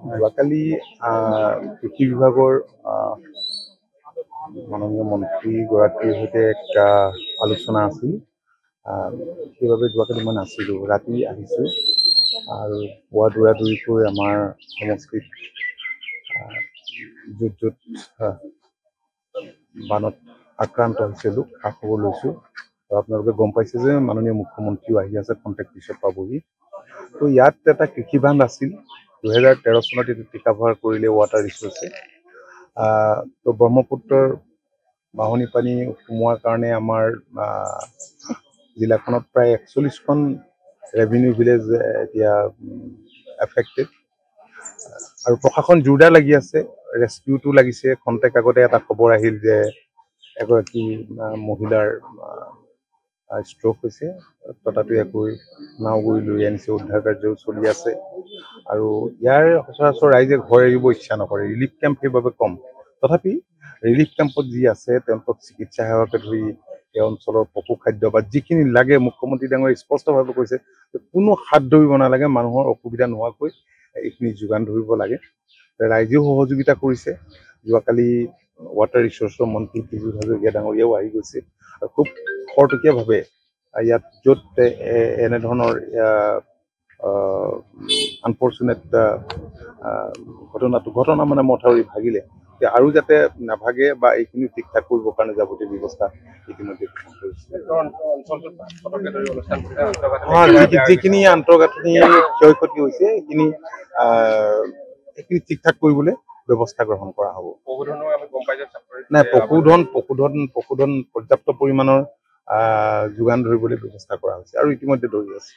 যোৱাকালি কৃষি বিভাগৰ মাননীয় মন্ত্ৰীগৰাকীৰ সৈতে এক আলোচনা আছিল। সেইবাবে যোৱাকালি মই নাছিলোঁ, ৰাতি আহিছোঁ আৰু পুৱা দৌৰাদৌৰিকৈ আমাৰ সমষ্টিত য'ত য'ত বানত আক্ৰান্ত হৈছে লোক খা খবৰ লৈছোঁ। আপোনালোকে গম পাইছে যে মাননীয় মুখ্যমন্ত্ৰীও আহি আছে, কণ্টেক্ট পিছত পাবহি। তো ইয়াত এটা কৃষি বান্ধ আছিল, 2013 চনত এইটো টিকাভাৰ কৰিলে ৱাটাৰ ৰিচোৰ্চে। তো ব্ৰহ্মপুত্ৰৰ বাঢ়নি পানী সোমোৱাৰ কাৰণে আমাৰ জিলাখনত প্ৰায় 41খন ৰেভিনিউ ভিলেজ এতিয়া এফেক্টেড আৰু প্ৰশাসন জোৰদাৰ লাগি আছে, ৰেস্কিউটো লাগিছে। খন্তেক আগতে এটা খবৰ আহিল যে এগৰাকী মহিলাৰ ষ্ট্ৰোক হৈছে, ততাতৈয়াকৈ নাওগুৰি লৈ আনিছে, উদ্ধাৰ কাৰ্যও চলি আছে। আৰু ইয়াৰ সচৰাচৰ ৰাইজে ঘৰ এৰিব ইচ্ছা নকৰে, ৰিলিফ কেম্প সেইবাবে কম। তথাপি ৰিলিফ কেম্পত যি আছে তেওঁলোকক চিকিৎসা সেৱাকে ধৰি এই অঞ্চলৰ পশু খাদ্য বা যিখিনি লাগে, মুখ্যমন্ত্ৰী ডাঙৰীয়াই স্পষ্টভাৱে কৈছে যে কোনো হাত ধৰিব নালাগে, মানুহৰ অসুবিধা নোহোৱাকৈ এইখিনি যোগান ধৰিব লাগে। ৰাইজেও সহযোগিতা কৰিছে। যোৱাকালি ৱাটাৰ ৰিচোৰ্চৰ মন্ত্ৰী পীযুষ হাজৰিকা ডাঙৰীয়াও আহি গৈছে আৰু খুব খৰতকীয়াভাৱে ইয়াত য'ত এনেধৰণৰ আনফৰ্চুনেট ঘটনা মানে মথাউৰি ভাগিলে আৰু যাতে নাভাগে বা এইখিনি ঠিক ঠাক কৰিবৰ কাৰণে যাৱতীয় ব্যৱস্থা ইতিমধ্যে গ্ৰহণ কৰিছে। যিখিনি আন্তঃগাঁথনি ক্ষয় ক্ষতি হৈছে সেইখিনি ঠিক ঠাক কৰিবলৈ ব্যৱস্থা গ্ৰহণ কৰা হ'ব। নাই, পশুধন পৰ্যাপ্ত পৰিমাণৰ যোগান ধৰিবলৈ ব্যৱস্থা কৰা হৈছে আৰু ইতিমধ্যে ধৰি আছে।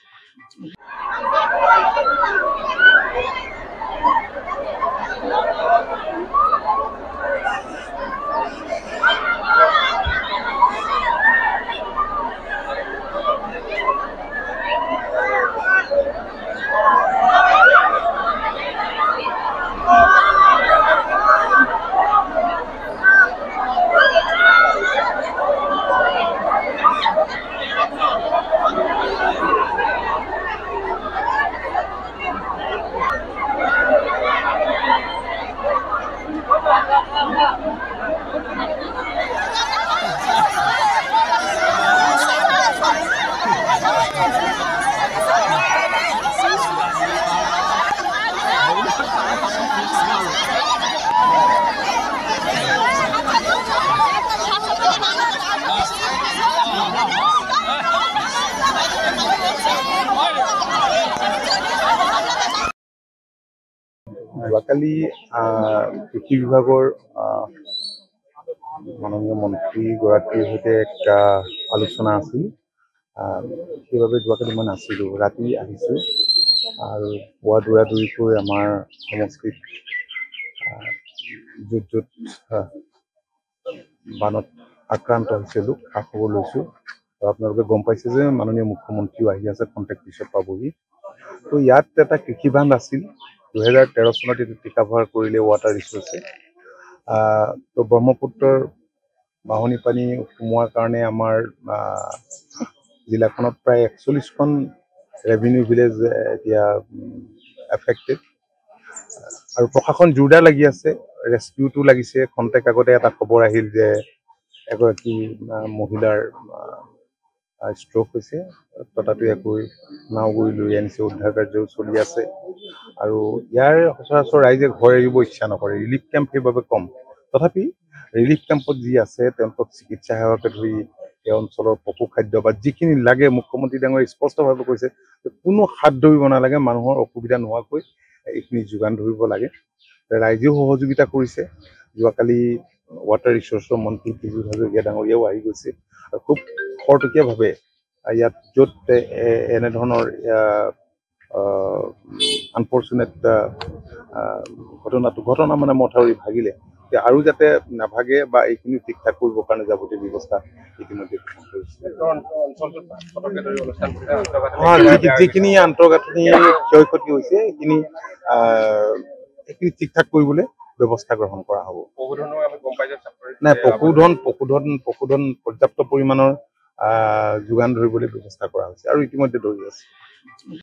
যোৱাকালি কৃষি বিভাগৰ মাননীয় মন্ত্ৰীগৰাকীৰ সৈতে এক আলোচনা আছিল। সেইবাবে যোৱাকালি মই নাছিলোঁ, ৰাতি আহিছোঁ আৰু পুৱা দৌৰাদৌৰিকৈ আমাৰ সমষ্টিত য'ত য'ত বানত আক্ৰান্ত হৈছে লোক খা খবৰ লৈছোঁ। আপোনালোকে গম পাইছে যে মাননীয় মুখ্যমন্ত্ৰীও আহি আছে, কণ্টেক্ট পিছত পাবহি। তো ইয়াত এটা কৃষি বান্ধ আছিল, 2013 চনত এইটো টিকাভাৰ কৰিলে ৱাটাৰ ৰিচোৰ্চে। তো ব্ৰহ্মপুত্ৰৰ বাঢ়নি পানী সোমোৱাৰ কাৰণে আমাৰ জিলাখনত প্ৰায় 41খন ৰেভিনিউ ভিলেজ এতিয়া এফেক্টেড আৰু প্ৰশাসন জোৰদাৰ লাগি আছে, ৰেস্কিউটো লাগিছে। খন্তেক আগতে এটা খবৰ আহিল যে এগৰাকী মহিলাৰ ষ্ট্ৰোক হৈছে, ততাতৈয়াকৈ নাওগুৰি লৈ আনিছে, উদ্ধাৰ কাৰ্যও চলি আছে। আৰু ইয়াৰ সচৰাচৰ ৰাইজে ঘৰ এৰিব ইচ্ছা নকৰে, ৰিলিফ কেম্প সেইবাবে কম। তথাপি ৰিলিফ কেম্পত যি আছে তেওঁলোকক চিকিৎসা সেৱাকে ধৰি এই অঞ্চলৰ পশু খাদ্য বা যিখিনি লাগে, মুখ্যমন্ত্ৰী ডাঙৰীয়াই স্পষ্টভাৱে কৈছে যে কোনো হাত ধৰিব নালাগে, মানুহৰ অসুবিধা নোহোৱাকৈ এইখিনি যোগান ধৰিব লাগে। ৰাইজেও সহযোগিতা কৰিছে। যোৱাকালি ৱাটাৰ ৰিচোৰ্চৰ মন্ত্ৰী পীযুষ হাজৰিকা ডাঙৰীয়াও আহি গৈছে আৰু খুব খৰতকীয়াভাৱে ইয়াত য'ত এনেধৰণৰ আনফৰ্চুনেট ঘটনা মানে মথাউৰি ভাগিলে আৰু যাতে নাভাগে বা এইখিনি ঠিক ঠাক কৰিবৰ কাৰণে যাৱতীয় ব্যৱস্থা ইতিমধ্যে গ্ৰহণ কৰিছে। যিখিনি আন্তঃগাঁথনি ক্ষয় ক্ষতি হৈছে সেইখিনি ঠিক ঠাক কৰিবলৈ ব্যৱস্থা গ্ৰহণ কৰা হ'ব। নাই, পশুধন পৰ্যাপ্ত পৰিমাণৰ যোগান ধৰিবলৈ ব্যৱস্থা কৰা হৈছে আৰু ইতিমধ্যে ধৰি আছে।